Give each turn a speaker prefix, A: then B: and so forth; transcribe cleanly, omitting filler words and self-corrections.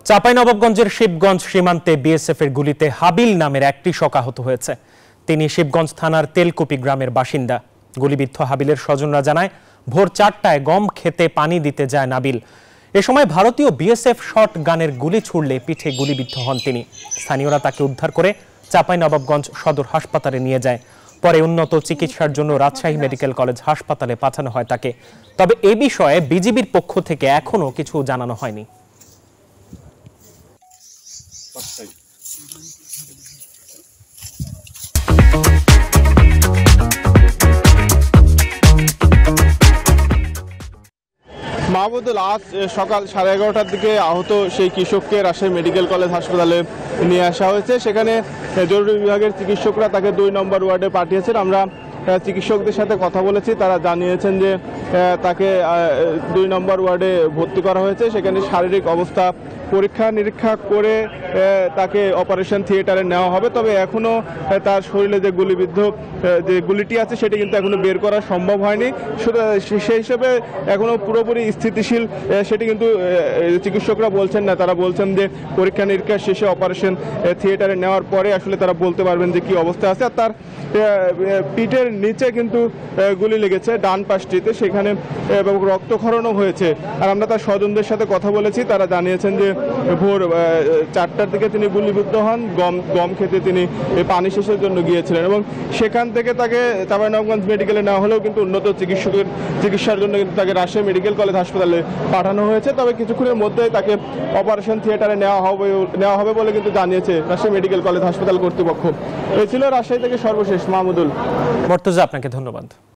A: চাঁপাইনবাবগঞ্জের শিবগঞ্জ সীমান্তে বিএসএফ এর গুলিতে হাবিল নামের এক কৃষক আহত হয়েছে। তিনি শিবগঞ্জ থানার তেলকুপি গ্রামের বাসিন্দা। গুলিবিদ্ধ হাবিলের স্বজনরা জানায়, ভোর 4টায় গম খেতে পানি দিতে যায় নাবিল। এ সময় ভারতীয় বিএসএফ শট গানের গুলি ছুড়লে পিঠে গুলিবিদ্ধ হন তিনি। স্থানীয়রা তাকে উদ্ধার করে চাঁপাইনবাবগঞ্জ সদর হাসপাতালে নিয়ে যায়। পরে উন্নত চিকিৎসার জন্য রাজশাহী মেডিকেল কলেজ হাসপাতালে পাঠানো হয় তাকে। তবে এ বিষয়ে বিজিবির পক্ষ থেকে এখনো কিছু জানানো হয়নি।
B: মাহমুদুল আজ সকাল 11:30টার দিকে আহত সেই কৃষককে রাজশাহী মেডিকেল কলেজ হাসপাতালে নিয়ে আসা হয়েছে। সেখানে জরুরি বিভাগের চিকিৎসকরা তাকে 2 নম্বর ওয়ার্ডে পাঠিয়েছেন। আমরা চিকিৎসকদের সাথে কথা বলেছি, তারা জানিয়েছেন যে তাকে 2 নম্বর ওয়ার্ডে ভর্তি করা হয়েছে। সেখানে শারীরিক অবস্থা পরীক্ষা নিরীক্ষা করে তাকে অপারেশন থিয়েটারে নেওয়া হবে। তবে এখনও তার শরীরে যে গুলিবিদ্ধ যে গুলিটি আছে সেটি কিন্তু এখনো বের করা সম্ভব হয়নি। সেই হিসেবে এখনো পুরোপুরি স্থিতিশীল সেটি কিন্তু চিকিৎসকরা বলছেন না। তারা বলছেন যে পরীক্ষা নিরীক্ষা শেষে অপারেশন থিয়েটারে নেওয়ার পরে আসলে তারা বলতে পারবেন যে কি অবস্থা আছে। আর তার পিঠের নিচে কিন্তু গুলি লেগেছে ডান পাশটিতে, সেখানে রক্তক্ষরণও হয়েছে। আর আমরা তার স্বজনদের সাথে কথা বলেছি, তারা জানিয়েছেন যে ভোর 4টার দিকে তিনি গুলিবিদ্ধ হন। গম খেতে তিনি পানি শেষের জন্য গিয়েছিলেন এবং সেখান থেকে তাকে চাঁপাইনবাবগঞ্জ মেডিকেলে নেওয়া হলেও কিন্তু উন্নত চিকিৎসার জন্য কিন্তু তাকে রাজশাহী মেডিকেল কলেজ হাসপাতালে পাঠানো হয়েছে। তবে কিছুক্ষণের মধ্যেই তাকে অপারেশন থিয়েটারে নেওয়া হবে বলে কিন্তু জানিয়েছে রাজশাহী মেডিকেল কলেজ হাসপাতাল কর্তৃপক্ষ। এই ছিল রাজশাহী থেকে সর্বশেষ। মাহমুদুল।
A: মর্তুজা, আপনাকে ধন্যবাদ।